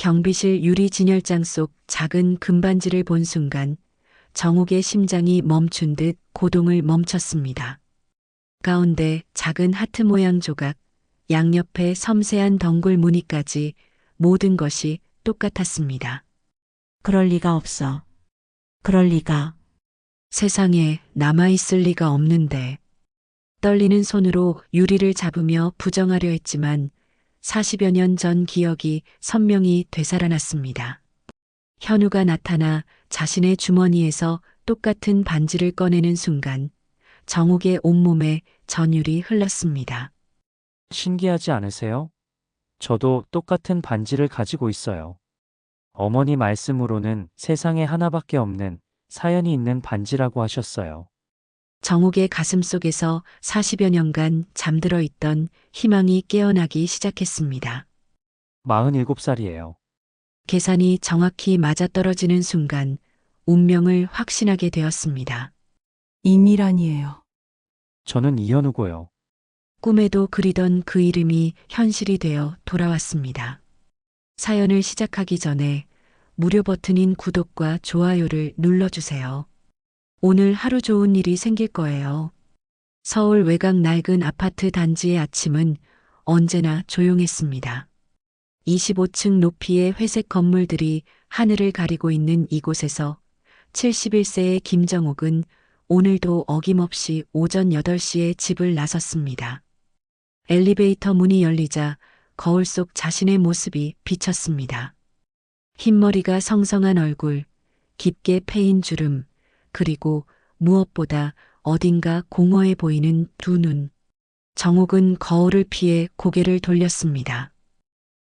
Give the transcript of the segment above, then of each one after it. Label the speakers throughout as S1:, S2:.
S1: 경비실 유리 진열장 속 작은 금반지를 본 순간 정옥의 심장이 멈춘 듯 고동을 멈췄습니다. 가운데 작은 하트 모양 조각, 양옆에 섬세한 덩굴 무늬까지 모든 것이 똑같았습니다.
S2: 그럴 리가 없어. 그럴 리가.
S1: 세상에 남아있을 리가 없는데. 떨리는 손으로 유리를 잡으며 부정하려 했지만 40여 년 전 기억이 선명히 되살아났습니다. 현우가 나타나 자신의 주머니에서 똑같은 반지를 꺼내는 순간 정욱의 온몸에 전율이 흘렀습니다.
S3: 신기하지 않으세요? 저도 똑같은 반지를 가지고 있어요. 어머니 말씀으로는 세상에 하나밖에 없는 사연이 있는 반지라고 하셨어요.
S1: 정욱의 가슴 속에서 40여 년간 잠들어 있던 희망이 깨어나기 시작했습니다.
S3: 47살이에요.
S1: 계산이 정확히 맞아떨어지는 순간 운명을 확신하게 되었습니다.
S2: 이미란이에요.
S3: 저는 이현우고요.
S1: 꿈에도 그리던 그 이름이 현실이 되어 돌아왔습니다. 사연을 시작하기 전에 무료 버튼인 구독과 좋아요를 눌러주세요. 오늘 하루 좋은 일이 생길 거예요. 서울 외곽 낡은 아파트 단지의 아침은 언제나 조용했습니다. 25층 높이의 회색 건물들이 하늘을 가리고 있는 이곳에서 71세의 김정옥은 오늘도 어김없이 오전 8시에 집을 나섰습니다. 엘리베이터 문이 열리자 거울 속 자신의 모습이 비쳤습니다. 흰머리가 성성한 얼굴, 깊게 패인 주름, 그리고 무엇보다 어딘가 공허해 보이는 두 눈. 정옥은 거울을 피해 고개를 돌렸습니다.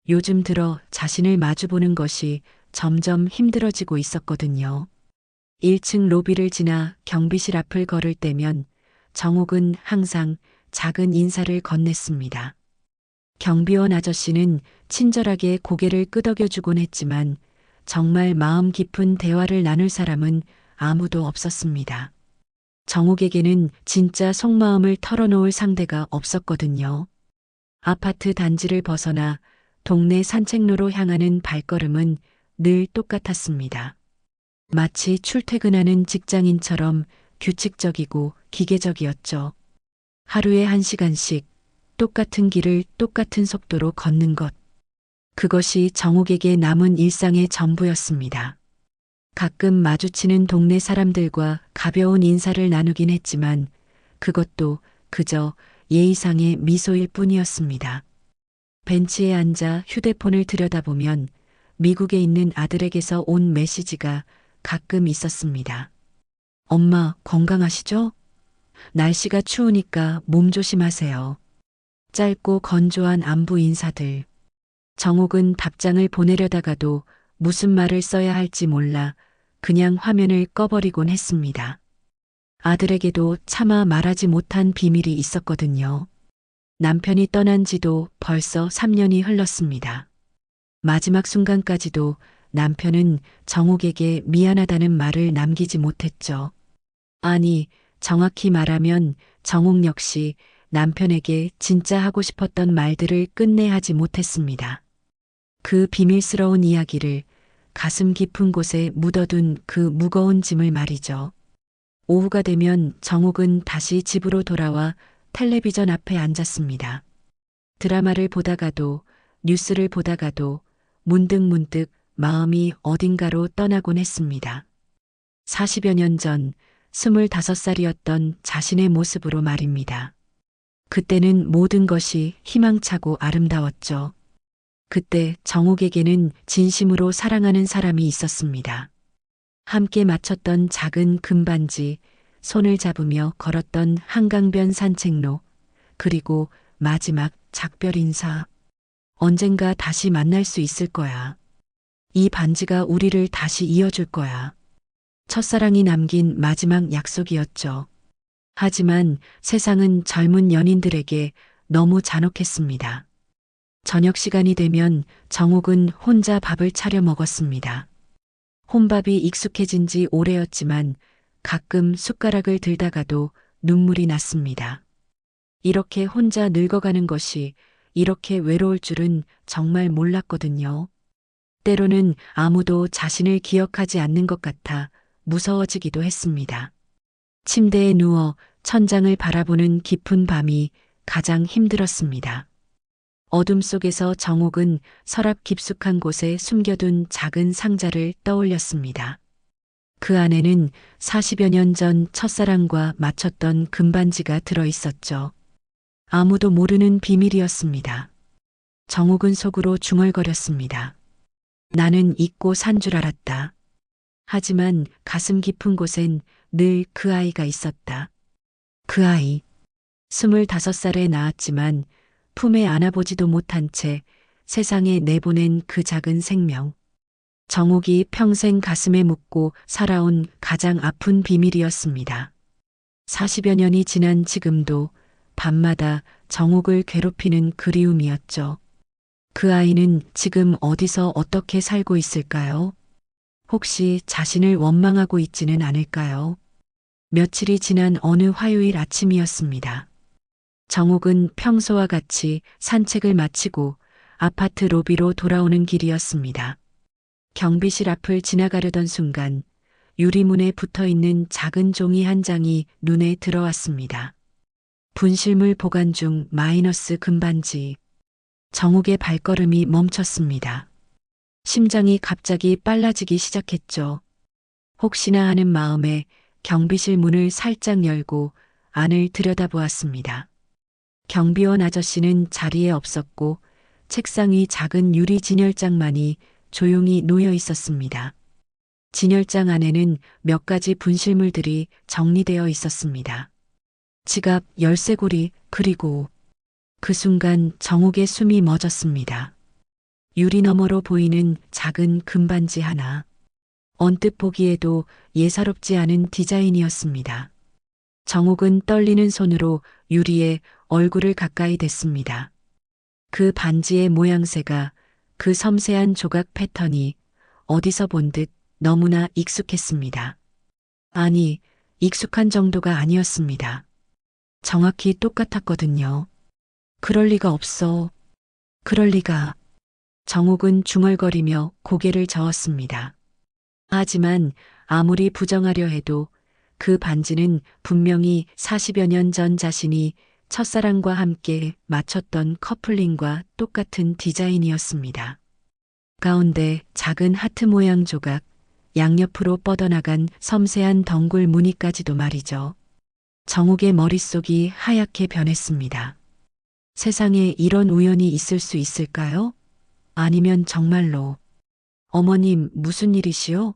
S1: 요즘 들어 자신을 마주보는 것이 점점 힘들어지고 있었거든요. 1층 로비를 지나 경비실 앞을 걸을 때면 정옥은 항상 작은 인사를 건넸습니다. 경비원 아저씨는 친절하게 고개를 끄덕여주곤 했지만 정말 마음 깊은 대화를 나눌 사람은 아무도 없었습니다. 정옥에게는 진짜 속마음을 털어놓을 상대가 없었거든요. 아파트 단지를 벗어나 동네 산책로로 향하는 발걸음은 늘 똑같았습니다. 마치 출퇴근하는 직장인처럼 규칙적이고 기계적이었죠. 하루에 1시간씩 똑같은 길을 똑같은 속도로 걷는 것. 그것이 정옥에게 남은 일상의 전부였습니다. 가끔 마주치는 동네 사람들과 가벼운 인사를 나누긴 했지만 그것도 그저 예의상의 미소일 뿐이었습니다. 벤치에 앉아 휴대폰을 들여다보면 미국에 있는 아들에게서 온 메시지가 가끔 있었습니다. 엄마 건강하시죠? 날씨가 추우니까 몸 조심하세요. 짧고 건조한 안부 인사들. 정옥은 답장을 보내려다가도 무슨 말을 써야 할지 몰라 그냥 화면을 꺼버리곤 했습니다. 아들에게도 차마 말하지 못한 비밀이 있었거든요. 남편이 떠난 지도 벌써 3년이 흘렀습니다. 마지막 순간까지도 남편은 정옥에게 미안하다는 말을 남기지 못했죠. 아니, 정확히 말하면 정옥 역시 남편에게 진짜 하고 싶었던 말들을 끝내 하지 못했습니다. 그 비밀스러운 이야기를 가슴 깊은 곳에 묻어둔 그 무거운 짐을 말이죠. 오후가 되면 정옥은 다시 집으로 돌아와 텔레비전 앞에 앉았습니다. 드라마를 보다가도 뉴스를 보다가도 문득문득 마음이 어딘가로 떠나곤 했습니다. 40여 년 전 25살이었던 자신의 모습으로 말입니다. 그때는 모든 것이 희망차고 아름다웠죠. 그때 정옥에게는 진심으로 사랑하는 사람이 있었습니다. 함께 맞췄던 작은 금반지, 손을 잡으며 걸었던 한강변 산책로, 그리고 마지막 작별 인사. 언젠가 다시 만날 수 있을 거야. 이 반지가 우리를 다시 이어줄 거야. 첫사랑이 남긴 마지막 약속이었죠. 하지만 세상은 젊은 연인들에게 너무 잔혹했습니다. 저녁 시간이 되면 정옥은 혼자 밥을 차려 먹었습니다. 혼밥이 익숙해진 지 오래였지만 가끔 숟가락을 들다가도 눈물이 났습니다. 이렇게 혼자 늙어가는 것이 이렇게 외로울 줄은 정말 몰랐거든요. 때로는 아무도 자신을 기억하지 않는 것 같아 무서워지기도 했습니다. 침대에 누워 천장을 바라보는 깊은 밤이 가장 힘들었습니다. 어둠 속에서 정옥은 서랍 깊숙한 곳에 숨겨둔 작은 상자를 떠올렸습니다. 그 안에는 40여 년 전 첫사랑과 맞췄던 금반지가 들어 있었죠. 아무도 모르는 비밀이었습니다. 정옥은 속으로 중얼거렸습니다. 나는 잊고 산 줄 알았다. 하지만 가슴 깊은 곳엔 늘 그 아이가 있었다. 그 아이. 25살에 낳았지만 품에 안아보지도 못한 채 세상에 내보낸 그 작은 생명. 정옥이 평생 가슴에 묻고 살아온 가장 아픈 비밀이었습니다. 40여 년이 지난 지금도 밤마다 정옥을 괴롭히는 그리움이었죠. 그 아이는 지금 어디서 어떻게 살고 있을까요? 혹시 자신을 원망하고 있지는 않을까요? 며칠이 지난 어느 화요일 아침이었습니다. 정옥은 평소와 같이 산책을 마치고 아파트 로비로 돌아오는 길이었습니다. 경비실 앞을 지나가려던 순간 유리문에 붙어 있는 작은 종이 한 장이 눈에 들어왔습니다. 분실물 보관 중 마이너스 금반지. 정옥의 발걸음이 멈췄습니다. 심장이 갑자기 빨라지기 시작했죠. 혹시나 하는 마음에 경비실 문을 살짝 열고 안을 들여다보았습니다. 경비원 아저씨는 자리에 없었고 책상 위 작은 유리 진열장만이 조용히 놓여 있었습니다. 진열장 안에는 몇 가지 분실물들이 정리되어 있었습니다. 지갑, 열쇠고리, 그리고 그 순간 정옥의 숨이 멎었습니다. 유리 너머로 보이는 작은 금반지 하나. 언뜻 보기에도 예사롭지 않은 디자인이었습니다. 정옥은 떨리는 손으로 유리에 얼굴을 가까이 댔습니다. 그 반지의 모양새가, 그 섬세한 조각 패턴이 어디서 본 듯 너무나 익숙했습니다. 아니, 익숙한 정도가 아니었습니다. 정확히 똑같았거든요. 그럴 리가 없어. 그럴 리가. 정옥은 중얼거리며 고개를 저었습니다. 하지만 아무리 부정하려 해도 그 반지는 분명히 40여 년 전 자신이 첫사랑과 함께 맞췄던 커플링과 똑같은 디자인이었습니다. 가운데 작은 하트 모양 조각, 양옆으로 뻗어나간 섬세한 덩굴 무늬까지도 말이죠. 정옥의 머릿속이 하얗게 변했습니다. 세상에 이런 우연이 있을 수 있을까요? 아니면 정말로. 어머님, 무슨 일이시오?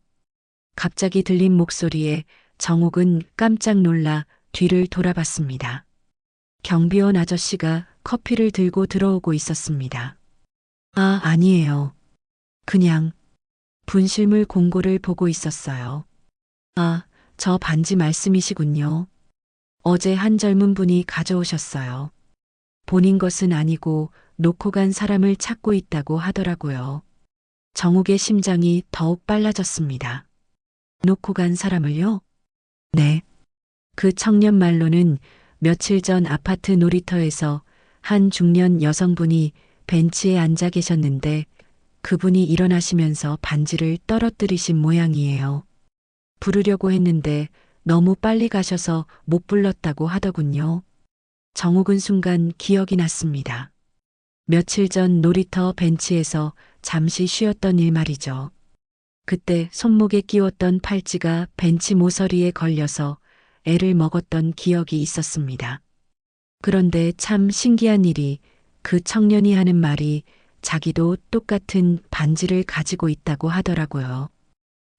S1: 갑자기 들린 목소리에 정옥은 깜짝 놀라 뒤를 돌아봤습니다. 경비원 아저씨가 커피를 들고 들어오고 있었습니다. 아, 아니에요. 그냥 분실물 공고를 보고 있었어요. 아, 저 반지 말씀이시군요. 어제 한 젊은 분이 가져오셨어요. 본인 것은 아니고 놓고 간 사람을 찾고 있다고 하더라고요. 정옥의 심장이 더욱 빨라졌습니다. 놓고 간 사람을요? 네. 그 청년 말로는 며칠 전 아파트 놀이터에서 한 중년 여성분이 벤치에 앉아 계셨는데 그분이 일어나시면서 반지를 떨어뜨리신 모양이에요. 부르려고 했는데 너무 빨리 가셔서 못 불렀다고 하더군요. 정옥은 순간 기억이 났습니다. 며칠 전 놀이터 벤치에서 잠시 쉬었던 일 말이죠. 그때 손목에 끼웠던 팔찌가 벤치 모서리에 걸려서 애를 먹었던 기억이 있었습니다. 그런데 참 신기한 일이 그 청년이 하는 말이 자기도 똑같은 반지를 가지고 있다고 하더라고요.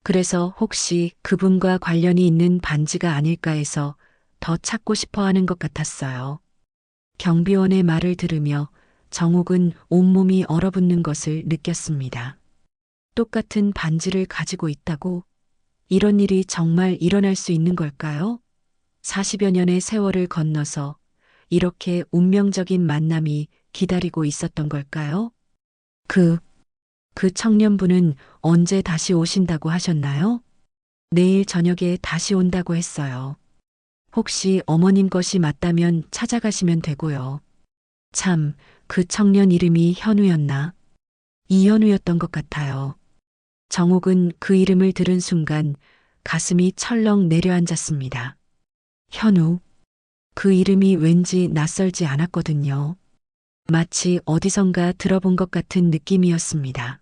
S1: 그래서 혹시 그분과 관련이 있는 반지가 아닐까 해서 더 찾고 싶어 하는 것 같았어요. 경비원의 말을 들으며 정옥은 온몸이 얼어붙는 것을 느꼈습니다. 똑같은 반지를 가지고 있다고? 이런 일이 정말 일어날 수 있는 걸까요? 40여 년의 세월을 건너서 이렇게 운명적인 만남이 기다리고 있었던 걸까요? 그 청년분은 언제 다시 오신다고 하셨나요? 내일 저녁에 다시 온다고 했어요. 혹시 어머님 것이 맞다면 찾아가시면 되고요. 참, 그 청년 이름이 현우였나? 이현우였던 것 같아요. 정옥은 그 이름을 들은 순간 가슴이 철렁 내려앉았습니다. 현우. 그 이름이 왠지 낯설지 않았거든요. 마치 어디선가 들어본 것 같은 느낌이었습니다.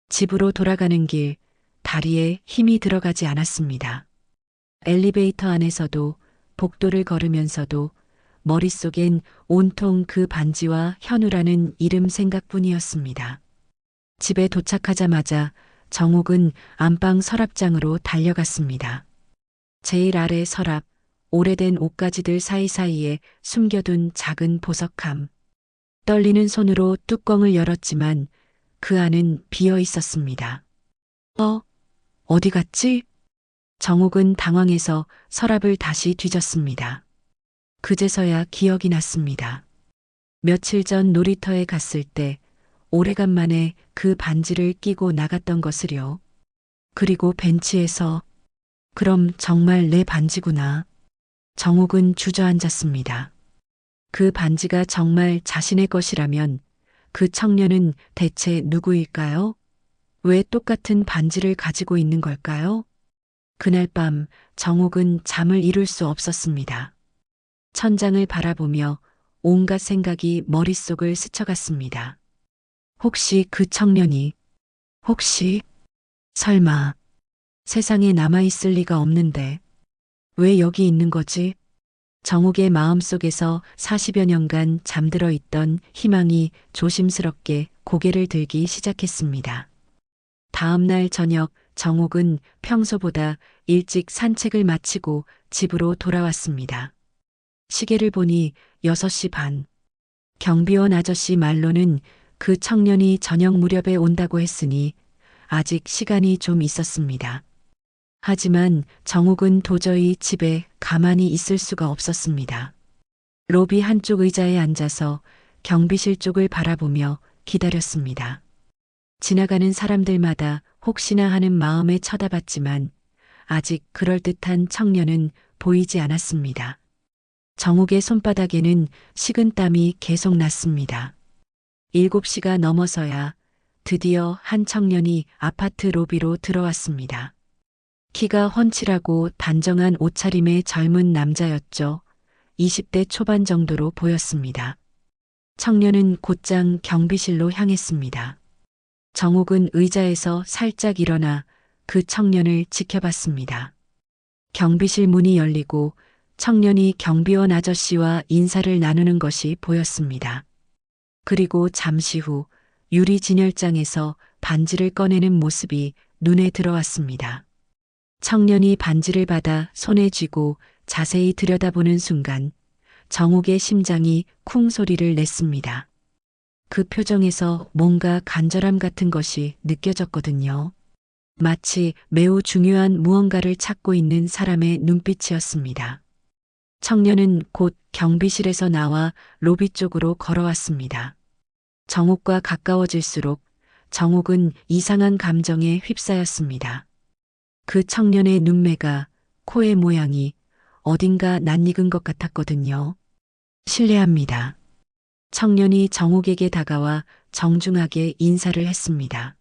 S1: 집으로 돌아가는 길, 다리에 힘이 들어가지 않았습니다. 엘리베이터 안에서도 복도를 걸으면서도 머릿속엔 온통 그 반지와 현우라는 이름 생각뿐이었습니다. 집에 도착하자마자 정옥은 안방 서랍장으로 달려갔습니다. 제일 아래 서랍, 오래된 옷가지들 사이사이에 숨겨둔 작은 보석함. 떨리는 손으로 뚜껑을 열었지만 그 안은 비어 있었습니다. 어디 갔지? 정옥은 당황해서 서랍을 다시 뒤졌습니다. 그제서야 기억이 났습니다. 며칠 전 놀이터에 갔을 때 오래간만에 그 반지를 끼고 나갔던 것을요. 그리고 벤치에서 그럼 정말 내 반지구나. 정옥은 주저앉았습니다. 그 반지가 정말 자신의 것이라면 그 청년은 대체 누구일까요? 왜 똑같은 반지를 가지고 있는 걸까요? 그날 밤 정옥은 잠을 이룰 수 없었습니다. 천장을 바라보며 온갖 생각이 머릿속을 스쳐갔습니다. 혹시 그 청년이, 혹시, 설마, 세상에 남아있을 리가 없는데, 왜 여기 있는 거지? 정옥의 마음속에서 40여 년간 잠들어 있던 희망이 조심스럽게 고개를 들기 시작했습니다. 다음 날 저녁 정옥은 평소보다 일찍 산책을 마치고 집으로 돌아왔습니다. 시계를 보니 6시 반. 경비원 아저씨 말로는 그 청년이 저녁 무렵에 온다고 했으니 아직 시간이 좀 있었습니다. 하지만 정옥은 도저히 집에 가만히 있을 수가 없었습니다. 로비 한쪽 의자에 앉아서 경비실 쪽을 바라보며 기다렸습니다. 지나가는 사람들마다 혹시나 하는 마음에 쳐다봤지만 아직 그럴듯한 청년은 보이지 않았습니다. 정옥의 손바닥에는 식은땀이 계속 났습니다. 7시가 넘어서야 드디어 한 청년이 아파트 로비로 들어왔습니다. 키가 훤칠하고 단정한 옷차림의 젊은 남자였죠. 20대 초반 정도로 보였습니다. 청년은 곧장 경비실로 향했습니다. 정옥은 의자에서 살짝 일어나 그 청년을 지켜봤습니다. 경비실 문이 열리고 청년이 경비원 아저씨와 인사를 나누는 것이 보였습니다. 그리고 잠시 후 유리 진열장에서 반지를 꺼내는 모습이 눈에 들어왔습니다. 청년이 반지를 받아 손에 쥐고 자세히 들여다보는 순간 정옥의 심장이 쿵 소리를 냈습니다. 그 표정에서 뭔가 간절함 같은 것이 느껴졌거든요. 마치 매우 중요한 무언가를 찾고 있는 사람의 눈빛이었습니다. 청년은 곧 경비실에서 나와 로비 쪽으로 걸어왔습니다. 정옥과 가까워질수록 정옥은 이상한 감정에 휩싸였습니다. 그 청년의 눈매가, 코의 모양이 어딘가 낯익은 것 같았거든요. 실례합니다. 청년이 정옥에게 다가와 정중하게 인사를 했습니다.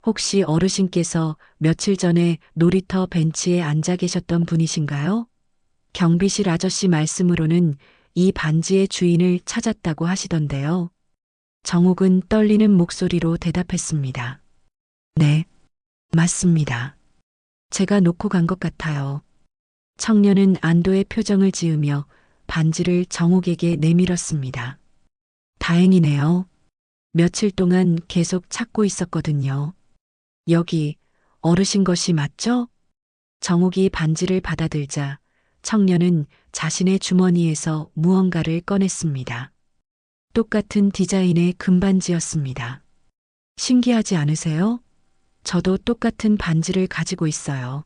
S1: 혹시 어르신께서 며칠 전에 놀이터 벤치에 앉아 계셨던 분이신가요? 경비실 아저씨 말씀으로는 이 반지의 주인을 찾았다고 하시던데요. 정옥은 떨리는 목소리로 대답했습니다. 네, 맞습니다. 제가 놓고 간 것 같아요. 청년은 안도의 표정을 지으며 반지를 정옥에게 내밀었습니다. 다행이네요. 며칠 동안 계속 찾고 있었거든요. 여기 어르신 것이 맞죠? 정옥이 반지를 받아들자 청년은 자신의 주머니에서 무언가를 꺼냈습니다. 똑같은 디자인의 금반지였습니다. 신기하지 않으세요? 저도 똑같은 반지를 가지고 있어요.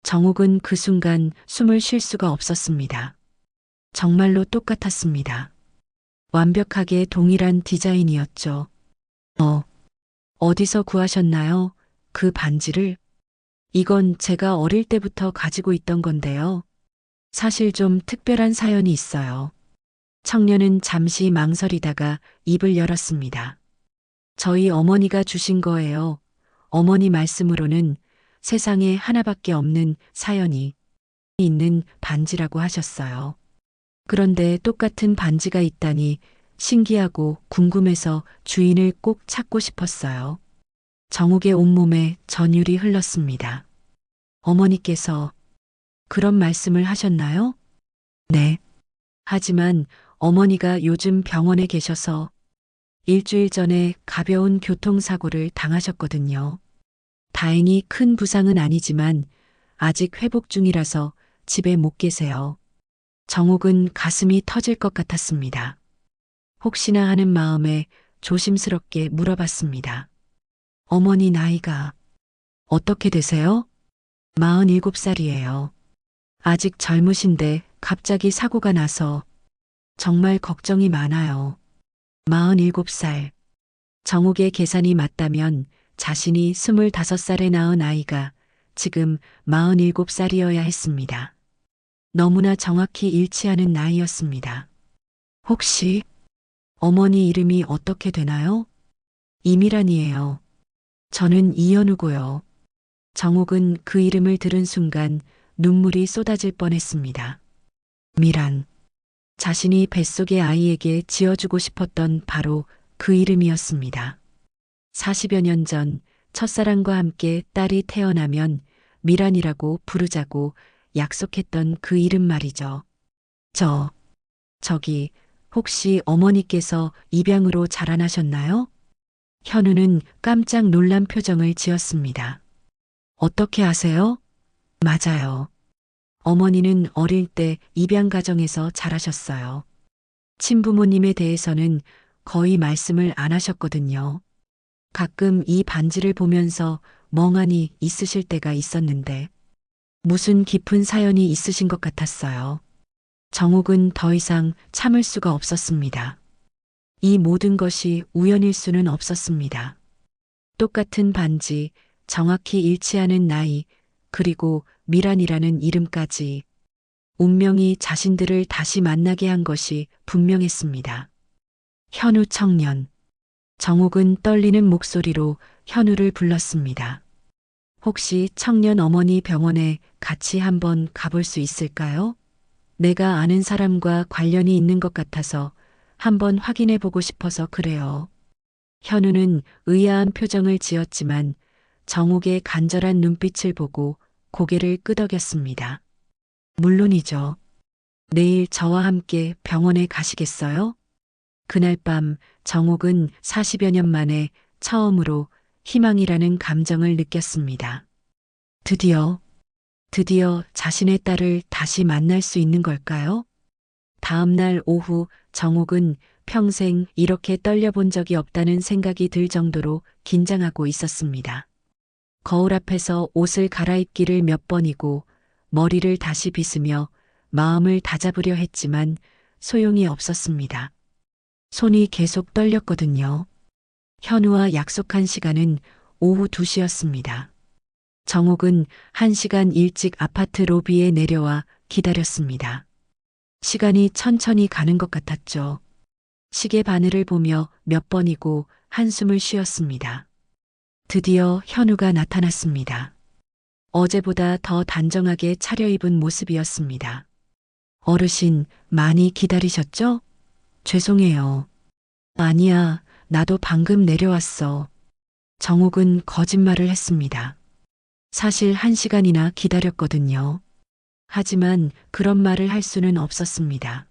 S1: 정옥은 그 순간 숨을 쉴 수가 없었습니다. 정말로 똑같았습니다. 완벽하게 동일한 디자인이었죠. 어디서 구하셨나요? 그 반지를? 이건 제가 어릴 때부터 가지고 있던 건데요. 사실 좀 특별한 사연이 있어요. 청년은 잠시 망설이다가 입을 열었습니다. 저희 어머니가 주신 거예요. 어머니 말씀으로는 세상에 하나밖에 없는 사연이 있는 반지라고 하셨어요. 그런데 똑같은 반지가 있다니 신기하고 궁금해서 주인을 꼭 찾고 싶었어요. 정욱의 온몸에 전율이 흘렀습니다. 어머니께서 그런 말씀을 하셨나요? 네. 하지만 어머니가 요즘 병원에 계셔서 일주일 전에 가벼운 교통사고를 당하셨거든요. 다행히 큰 부상은 아니지만 아직 회복 중이라서 집에 못 계세요. 정욱은 가슴이 터질 것 같았습니다. 혹시나 하는 마음에 조심스럽게 물어봤습니다. 어머니 나이가 어떻게 되세요? 47살이에요. 아직 젊으신데 갑자기 사고가 나서 정말 걱정이 많아요. 47살. 정욱의 계산이 맞다면 자신이 25살에 낳은 아이가 지금 47살이어야 했습니다. 너무나 정확히 일치하는 나이였습니다. 혹시 어머니 이름이 어떻게 되나요? 이미란이에요. 저는 이현우고요. 정욱은 그 이름을 들은 순간 눈물이 쏟아질 뻔했습니다. 미란. 자신이 뱃속의 아이에게 지어주고 싶었던 바로 그 이름이었습니다. 40여 년 전 첫사랑과 함께 딸이 태어나면 미란이라고 부르자고 약속했던 그 이름 말이죠. 저기, 혹시 어머니께서 입양으로 자라나셨나요? 현우는 깜짝 놀란 표정을 지었습니다. 어떻게 아세요? 맞아요. 어머니는 어릴 때 입양 가정에서 자라셨어요. 친부모님에 대해서는 거의 말씀을 안 하셨거든요. 가끔 이 반지를 보면서 멍하니 있으실 때가 있었는데 무슨 깊은 사연이 있으신 것 같았어요. 정욱은 더 이상 참을 수가 없었습니다. 이 모든 것이 우연일 수는 없었습니다. 똑같은 반지, 정확히 일치하는 나이, 그리고 미란이라는 이름까지 운명이 자신들을 다시 만나게 한 것이 분명했습니다. 현우 청년. 정욱은 떨리는 목소리로 현우를 불렀습니다. 혹시 청년 어머니 병원에 같이 한번 가볼 수 있을까요? 내가 아는 사람과 관련이 있는 것 같아서 한번 확인해 보고 싶어서 그래요. 현우는 의아한 표정을 지었지만 정욱의 간절한 눈빛을 보고 고개를 끄덕였습니다. 물론이죠. 내일 저와 함께 병원에 가시겠어요? 그날 밤 정욱은 40여 년 만에 처음으로 희망이라는 감정을 느꼈습니다. 드디어 자신의 딸을 다시 만날 수 있는 걸까요? 다음 날 오후 정욱은 평생 이렇게 떨려본 적이 없다는 생각이 들 정도로 긴장하고 있었습니다. 거울 앞에서 옷을 갈아입기를 몇 번이고 머리를 다시 빗으며 마음을 다잡으려 했지만 소용이 없었습니다. 손이 계속 떨렸거든요. 현우와 약속한 시간은 오후 2시였습니다. 정욱은 1시간 일찍 아파트 로비에 내려와 기다렸습니다. 시간이 천천히 가는 것 같았죠. 시계 바늘을 보며 몇 번이고 한숨을 쉬었습니다. 드디어 현우가 나타났습니다. 어제보다 더 단정하게 차려입은 모습이었습니다. 어르신, 많이 기다리셨죠? 죄송해요. 아니야, 나도 방금 내려왔어. 정욱은 거짓말을 했습니다. 사실 1시간이나 기다렸거든요. 하지만 그런 말을 할 수는 없었습니다.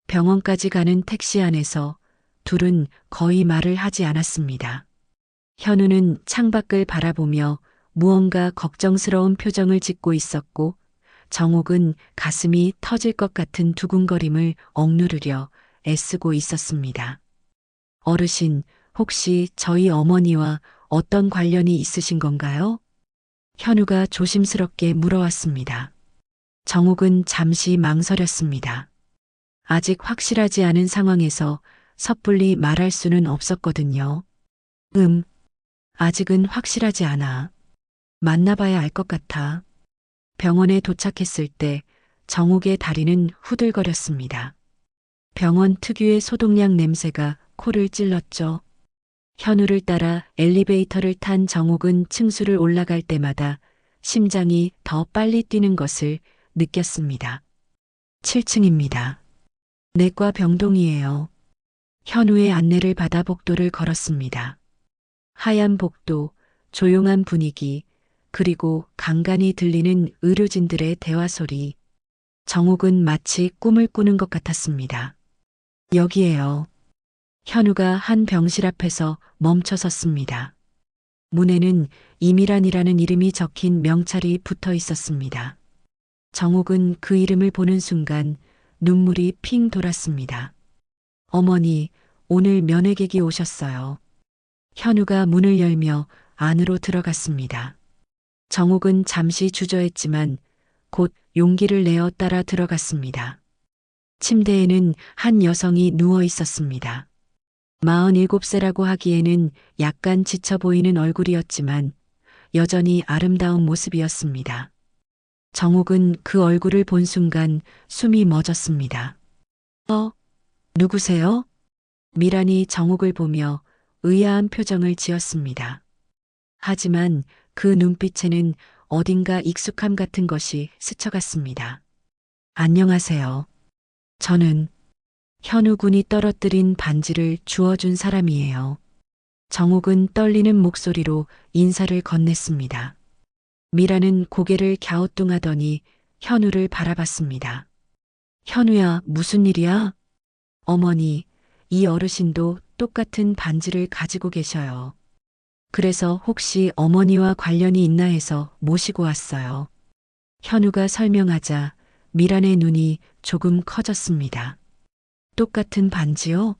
S1: 병원까지 가는 택시 안에서 둘은 거의 말을 하지 않았습니다. 현우는 창밖을 바라보며 무언가 걱정스러운 표정을 짓고 있었고 정욱은 가슴이 터질 것 같은 두근거림을 억누르려 애쓰고 있었습니다. 어르신, 혹시 저희 어머니와 어떤 관련이 있으신 건가요? 현우가 조심스럽게 물어왔습니다. 정욱은 잠시 망설였습니다. 아직 확실하지 않은 상황에서 섣불리 말할 수는 없었거든요. 아직은 확실하지 않아. 만나봐야 알 것 같아. 병원에 도착했을 때 정욱의 다리는 후들거렸습니다. 병원 특유의 소독약 냄새가 코를 찔렀죠. 현우를 따라 엘리베이터를 탄 정옥은 층수를 올라갈 때마다 심장이 더 빨리 뛰는 것을 느꼈습니다. 7층입니다. 내과 병동이에요. 현우의 안내를 받아 복도를 걸었습니다. 하얀 복도, 조용한 분위기, 그리고 간간히 들리는 의료진들의 대화 소리. 정옥은 마치 꿈을 꾸는 것 같았습니다. 여기에요. 현우가 한 병실 앞에서 멈춰 섰습니다. 문에는 이미란이라는 이름이 적힌 명찰이 붙어 있었습니다. 정옥은 그 이름을 보는 순간 눈물이 핑 돌았습니다. 어머니, 오늘 면회객이 오셨어요. 현우가 문을 열며 안으로 들어갔습니다. 정옥은 잠시 주저했지만 곧 용기를 내어 따라 들어갔습니다. 침대에는 한 여성이 누워 있었습니다. 47세라고 하기에는 약간 지쳐 보이는 얼굴이었지만 여전히 아름다운 모습이었습니다. 정옥은 그 얼굴을 본 순간 숨이 멎었습니다. 누구세요? 미란이 정옥을 보며 의아한 표정을 지었습니다. 하지만 그 눈빛에는 어딘가 익숙함 같은 것이 스쳐갔습니다. 안녕하세요. 저는 현우 군이 떨어뜨린 반지를 주워준 사람이에요. 정옥은 떨리는 목소리로 인사를 건넸습니다. 미라는 고개를 갸우뚱하더니 현우를 바라봤습니다. 현우야, 무슨 일이야? 어머니, 이 어르신도 똑같은 반지를 가지고 계셔요. 그래서 혹시 어머니와 관련이 있나 해서 모시고 왔어요. 현우가 설명하자 미란의 눈이 조금 커졌습니다. 똑같은 반지요?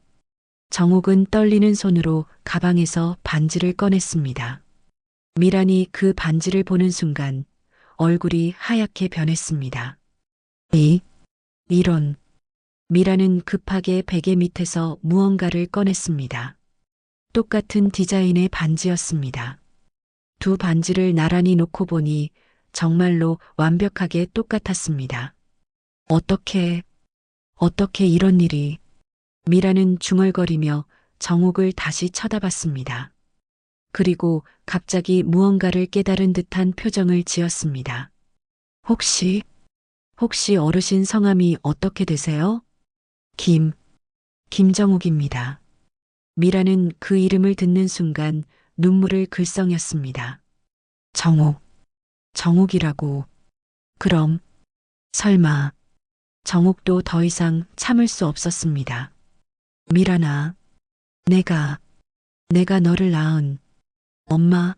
S1: 정옥은 떨리는 손으로 가방에서 반지를 꺼냈습니다. 미란이 그 반지를 보는 순간 얼굴이 하얗게 변했습니다. 이런. 미란은 급하게 베개 밑에서 무언가를 꺼냈습니다. 똑같은 디자인의 반지였습니다. 두 반지를 나란히 놓고 보니 정말로 완벽하게 똑같았습니다. 어떻게 이런 일이. 미라는 중얼거리며 정옥을 다시 쳐다봤습니다. 그리고 갑자기 무언가를 깨달은 듯한 표정을 지었습니다. 혹시 어르신 성함이 어떻게 되세요? 김정옥입니다. 미라는 그 이름을 듣는 순간 눈물을 글썽였습니다. 정옥이라고. 그럼, 설마. 정옥도 더 이상 참을 수 없었습니다. 미란아, 내가 너를 낳은 엄마.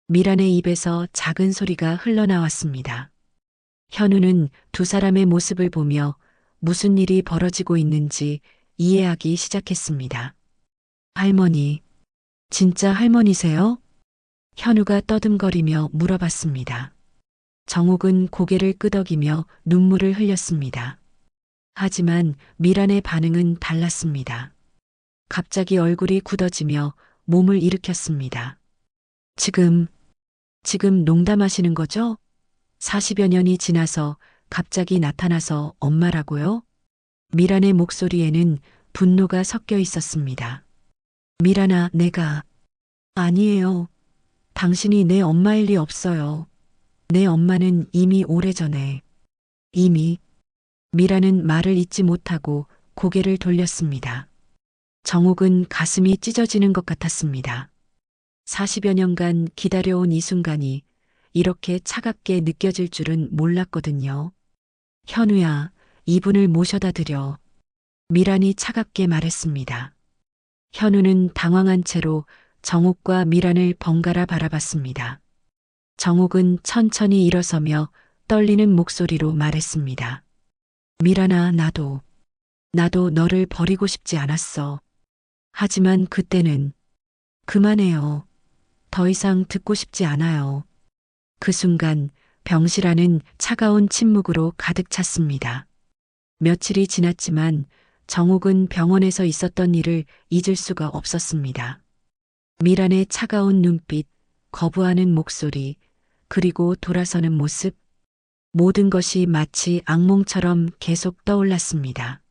S1: 미란의 입에서 작은 소리가 흘러나왔습니다. 현우는 두 사람의 모습을 보며 무슨 일이 벌어지고 있는지 이해하기 시작했습니다. 할머니, 진짜 할머니세요? 현우가 떠듬거리며 물어봤습니다. 정옥은 고개를 끄덕이며 눈물을 흘렸습니다. 하지만 미란의 반응은 달랐습니다. 갑자기 얼굴이 굳어지며 몸을 일으켰습니다. 지금 농담하시는 거죠? 40여 년이 지나서 갑자기 나타나서 엄마라고요? 미란의 목소리에는 분노가 섞여 있었습니다. 미란아, 아니에요. 당신이 내 엄마일 리 없어요. 내 엄마는 이미 오래전에. 미란은 말을 잇지 못하고 고개를 돌렸습니다. 정옥은 가슴이 찢어지는 것 같았습니다. 40여 년간 기다려온 이 순간이 이렇게 차갑게 느껴질 줄은 몰랐거든요. 현우야, 이분을 모셔다 드려. 미란이 차갑게 말했습니다. 현우는 당황한 채로 정옥과 미란을 번갈아 바라봤습니다. 정옥은 천천히 일어서며 떨리는 목소리로 말했습니다. 미란아, 나도 너를 버리고 싶지 않았어. 하지만 그때는 그만해요. 더 이상 듣고 싶지 않아요. 그 순간 병실 안은 차가운 침묵으로 가득 찼습니다. 며칠이 지났지만 정옥은 병원에서 있었던 일을 잊을 수가 없었습니다. 미란의 차가운 눈빛, 거부하는 목소리, 그리고 돌아서는 모습, 모든 것이 마치 악몽처럼 계속 떠올랐습니다.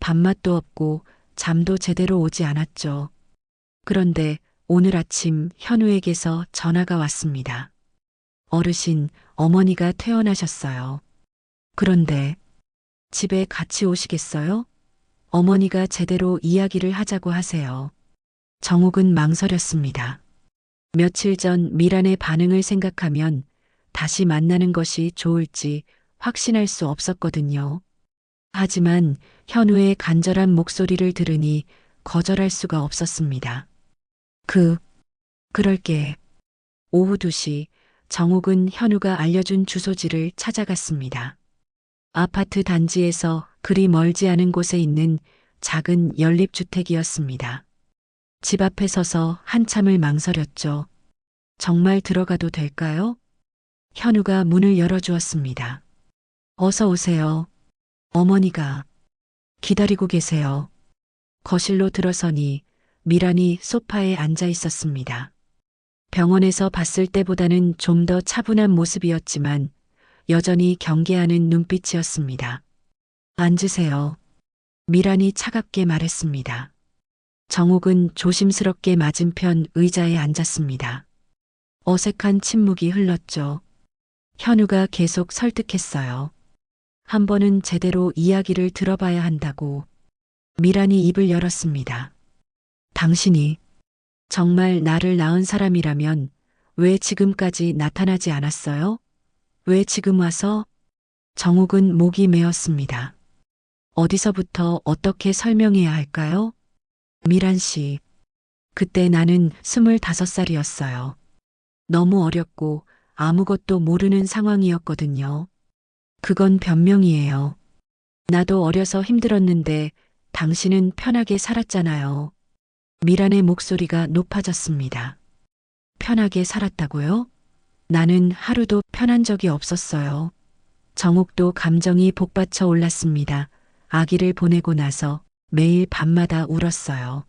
S1: 밥맛도 없고 잠도 제대로 오지 않았죠. 그런데 오늘 아침 현우에게서 전화가 왔습니다. 어르신, 어머니가 퇴원하셨어요. 그런데 집에 같이 오시겠어요? 어머니가 제대로 이야기를 하자고 하세요. 정욱은 망설였습니다. 며칠 전 미란의 반응을 생각하면 다시 만나는 것이 좋을지 확신할 수 없었거든요. 하지만 현우의 간절한 목소리를 들으니 거절할 수가 없었습니다. 그럴게. 오후 2시 정욱은 현우가 알려준 주소지를 찾아갔습니다. 아파트 단지에서 그리 멀지 않은 곳에 있는 작은 연립주택이었습니다. 집 앞에 서서 한참을 망설였죠. 정말 들어가도 될까요? 현우가 문을 열어주었습니다. 어서 오세요. 어머니가 기다리고 계세요. 거실로 들어서니 미란이 소파에 앉아 있었습니다. 병원에서 봤을 때보다는 좀 더 차분한 모습이었지만 여전히 경계하는 눈빛이었습니다. 앉으세요. 미란이 차갑게 말했습니다. 정욱은 조심스럽게 맞은편 의자에 앉았습니다. 어색한 침묵이 흘렀죠. 현우가 계속 설득했어요. 한 번은 제대로 이야기를 들어봐야 한다고. 미란이 입을 열었습니다. 당신이 정말 나를 낳은 사람이라면 왜 지금까지 나타나지 않았어요? 왜 지금 와서? 정욱은 목이 메었습니다. 어디서부터 어떻게 설명해야 할까요? 미란 씨, 그때 나는 25살이었어요. 너무 어렸고 아무것도 모르는 상황이었거든요. 그건 변명이에요. 나도 어려서 힘들었는데 당신은 편하게 살았잖아요. 미란의 목소리가 높아졌습니다. 편하게 살았다고요? 나는 하루도 편한 적이 없었어요. 정욱도 감정이 복받쳐 올랐습니다. 아기를 보내고 나서 매일 밤마다 울었어요.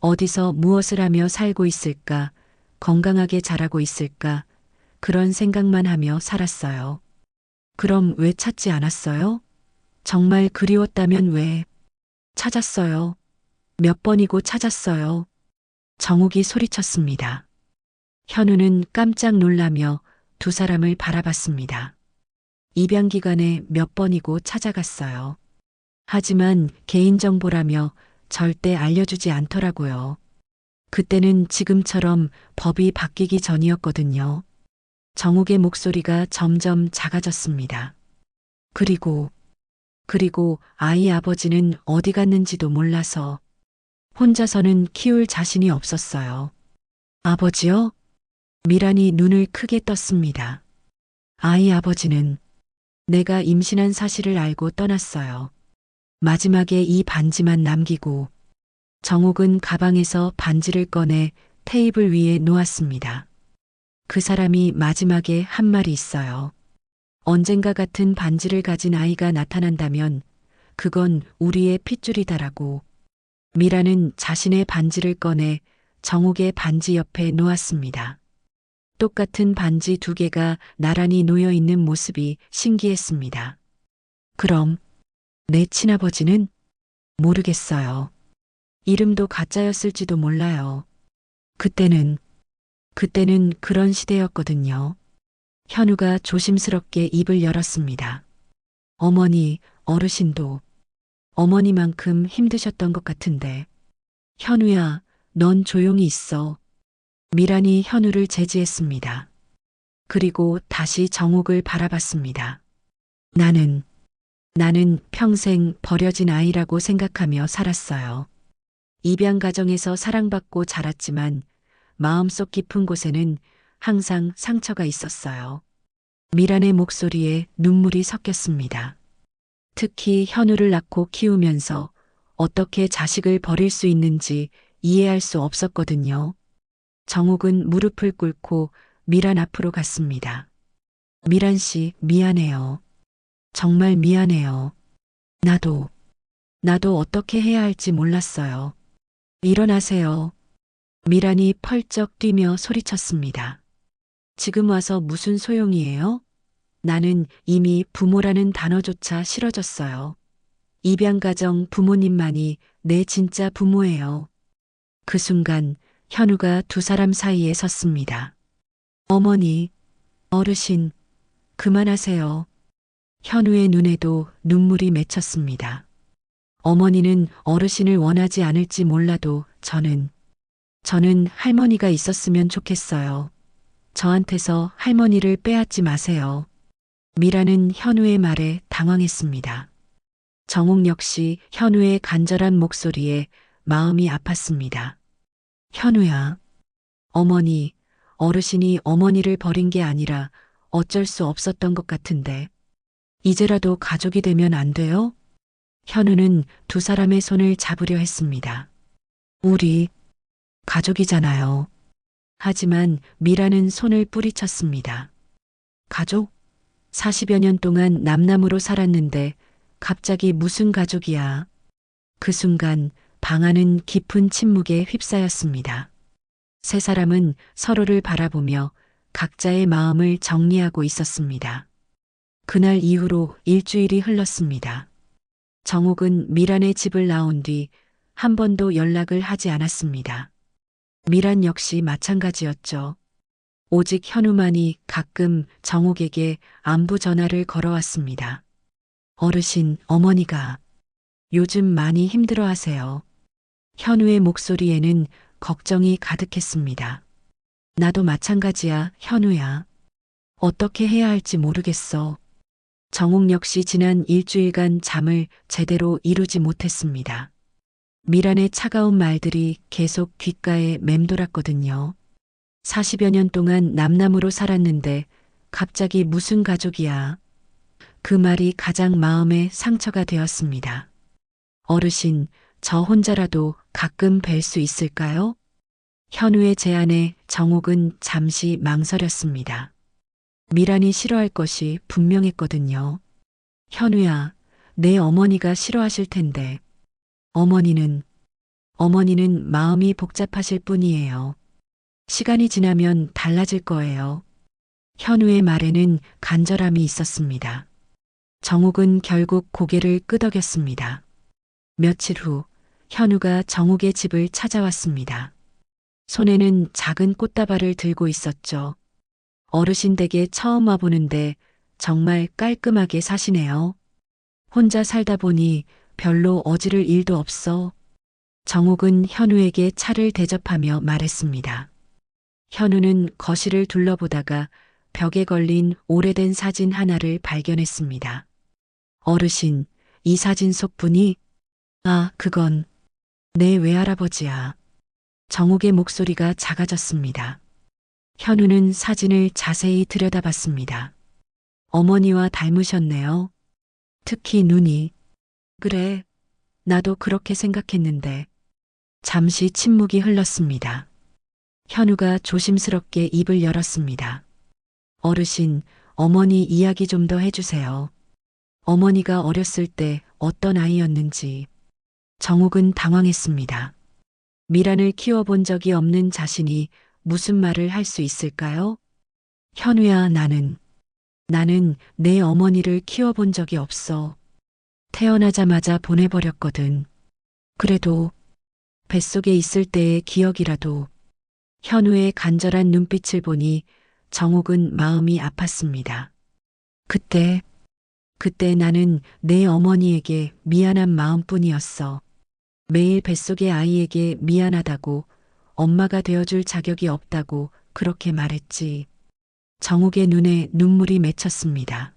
S1: 어디서 무엇을 하며 살고 있을까? 건강하게 자라고 있을까? 그런 생각만 하며 살았어요. 그럼 왜 찾지 않았어요? 정말 그리웠다면 왜? 찾았어요. 몇 번이고 찾았어요. 정욱이 소리쳤습니다. 현우는 깜짝 놀라며 두 사람을 바라봤습니다. 입양 기간에 몇 번이고 찾아갔어요. 하지만 개인정보라며 절대 알려주지 않더라고요. 그때는 지금처럼 법이 바뀌기 전이었거든요. 정욱의 목소리가 점점 작아졌습니다. 그리고 아이 아버지는 어디 갔는지도 몰라서 혼자서는 키울 자신이 없었어요. 아버지요? 미란이 눈을 크게 떴습니다. 아이 아버지는 내가 임신한 사실을 알고 떠났어요. 마지막에 이 반지만 남기고. 정욱은 가방에서 반지를 꺼내 테이블 위에 놓았습니다. 그 사람이 마지막에 한 말이 있어요. 언젠가 같은 반지를 가진 아이가 나타난다면 그건 우리의 핏줄이다라고. 미라는 자신의 반지를 꺼내 정욱의 반지 옆에 놓았습니다. 똑같은 반지 2개가 나란히 놓여 있는 모습이 신기했습니다. 그럼 내 친아버지는? 모르겠어요. 이름도 가짜였을지도 몰라요. 그때는 그런 시대였거든요. 현우가 조심스럽게 입을 열었습니다. 어머니, 어르신도 어머니만큼 힘드셨던 것 같은데. 현우야, 넌 조용히 있어. 미란이 현우를 제지했습니다. 그리고 다시 정욱을 바라봤습니다. 나는 평생 버려진 아이라고 생각하며 살았어요. 입양 가정에서 사랑받고 자랐지만 마음속 깊은 곳에는 항상 상처가 있었어요. 미란의 목소리에 눈물이 섞였습니다. 특히 현우를 낳고 키우면서 어떻게 자식을 버릴 수 있는지 이해할 수 없었거든요. 정욱은 무릎을 꿇고 미란 앞으로 갔습니다. 미란 씨, 미안해요. 정말 미안해요. 나도 어떻게 해야 할지 몰랐어요. 일어나세요. 미란이 펄쩍 뛰며 소리쳤습니다. 지금 와서 무슨 소용이에요? 나는 이미 부모라는 단어조차 싫어졌어요. 입양가정 부모님만이 내 진짜 부모예요. 그 순간 현우가 두 사람 사이에 섰습니다. 어머니, 어르신, 그만하세요. 현우의 눈에도 눈물이 맺혔습니다. 어머니는 어르신을 원하지 않을지 몰라도 저는 할머니가 있었으면 좋겠어요. 저한테서 할머니를 빼앗지 마세요. 미라는 현우의 말에 당황했습니다. 정옥 역시 현우의 간절한 목소리에 마음이 아팠습니다. 현우야, 어머니, 어르신이 어머니를 버린 게 아니라 어쩔 수 없었던 것 같은데, 이제라도 가족이 되면 안 돼요? 현우는 두 사람의 손을 잡으려 했습니다. 우리 가족이잖아요. 하지만 미라는 손을 뿌리쳤습니다. 가족? 40여 년 동안 남남으로 살았는데 갑자기 무슨 가족이야? 그 순간 방 안은 깊은 침묵에 휩싸였습니다. 세 사람은 서로를 바라보며 각자의 마음을 정리하고 있었습니다. 그날 이후로 일주일이 흘렀습니다. 정옥은 미란의 집을 나온 뒤 한 번도 연락을 하지 않았습니다. 미란 역시 마찬가지였죠. 오직 현우만이 가끔 정옥에게 안부 전화를 걸어왔습니다. 어르신, 어머니가 요즘 많이 힘들어하세요. 현우의 목소리에는 걱정이 가득했습니다. 나도 마찬가지야, 현우야. 어떻게 해야 할지 모르겠어. 정옥 역시 지난 일주일간 잠을 제대로 이루지 못했습니다. 미란의 차가운 말들이 계속 귓가에 맴돌았거든요. 40여 년 동안 남남으로 살았는데 갑자기 무슨 가족이야. 그 말이 가장 마음에 상처가 되었습니다. 어르신, 저 혼자라도 가끔 뵐 수 있을까요? 현우의 제안에 정옥은 잠시 망설였습니다. 미란이 싫어할 것이 분명했거든요. 현우야, 내 어머니가 싫어하실 텐데. 어머니는 마음이 복잡하실 뿐이에요. 시간이 지나면 달라질 거예요. 현우의 말에는 간절함이 있었습니다. 정옥은 결국 고개를 끄덕였습니다. 며칠 후 현우가 정옥의 집을 찾아왔습니다. 손에는 작은 꽃다발을 들고 있었죠. 어르신 댁에 처음 와보는데 정말 깔끔하게 사시네요. 혼자 살다 보니 별로 어지를 일도 없어. 정옥은 현우에게 차를 대접하며 말했습니다. 현우는 거실을 둘러보다가 벽에 걸린 오래된 사진 하나를 발견했습니다. 어르신, 이 사진 속 분이? 아, 그건 내 외할아버지야. 정옥의 목소리가 작아졌습니다. 현우는 사진을 자세히 들여다봤습니다. 어머니와 닮으셨네요. 특히 눈이. 그래, 나도 그렇게 생각했는데. 잠시 침묵이 흘렀습니다. 현우가 조심스럽게 입을 열었습니다. 어르신, 어머니 이야기 좀 더 해주세요. 어머니가 어렸을 때 어떤 아이였는지. 정옥은 당황했습니다. 미란을 키워본 적이 없는 자신이 무슨 말을 할 수 있을까요? 현우야, 나는 내 어머니를 키워본 적이 없어. 태어나자마자 보내버렸거든. 그래도 뱃속에 있을 때의 기억이라도. 현우의 간절한 눈빛을 보니 정옥은 마음이 아팠습니다. 그때 나는 내 어머니에게 미안한 마음뿐이었어. 매일 뱃속의 아이에게 미안하다고, 엄마가 되어줄 자격이 없다고 그렇게 말했지. 정옥의 눈에 눈물이 맺혔습니다.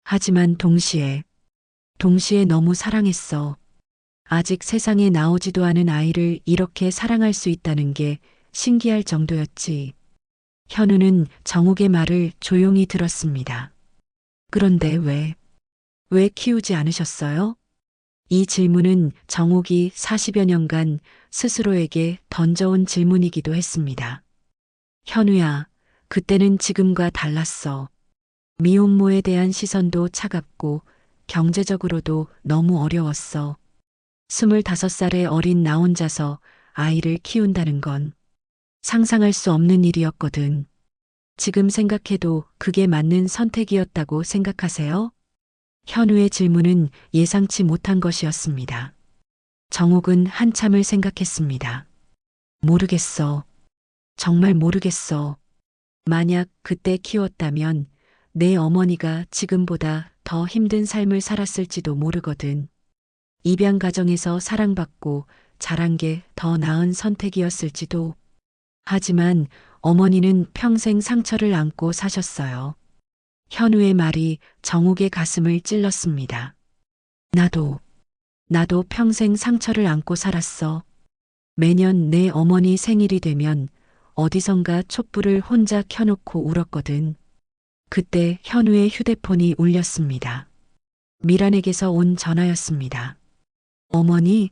S1: 하지만 동시에 너무 사랑했어. 아직 세상에 나오지도 않은 아이를 이렇게 사랑할 수 있다는 게 신기할 정도였지. 현우는 정옥의 말을 조용히 들었습니다. 그런데 왜 키우지 않으셨어요? 이 질문은 정옥이 40여 년간 스스로에게 던져온 질문이기도 했습니다. 현우야, 그때는 지금과 달랐어. 미혼모에 대한 시선도 차갑고 경제적으로도 너무 어려웠어. 25살의 어린 나 혼자서 아이를 키운다는 건 상상할 수 없는 일이었거든. 지금 생각해도 그게 맞는 선택이었다고 생각하세요? 현우의 질문은 예상치 못한 것이었습니다. 정옥은 한참을 생각했습니다. 모르겠어. 정말 모르겠어. 만약 그때 키웠다면 내 어머니가 지금보다 더 힘든 삶을 살았을지도 모르거든. 입양 가정에서 사랑받고 자란 게 더 나은 선택이었을지도. 하지만 어머니는 평생 상처를 안고 사셨어요. 현우의 말이 정욱의 가슴을 찔렀습니다. 나도 평생 상처를 안고 살았어. 매년 내 어머니 생일이 되면 어디선가 촛불을 혼자 켜놓고 울었거든. 그때 현우의 휴대폰이 울렸습니다. 미란에게서 온 전화였습니다. 어머니?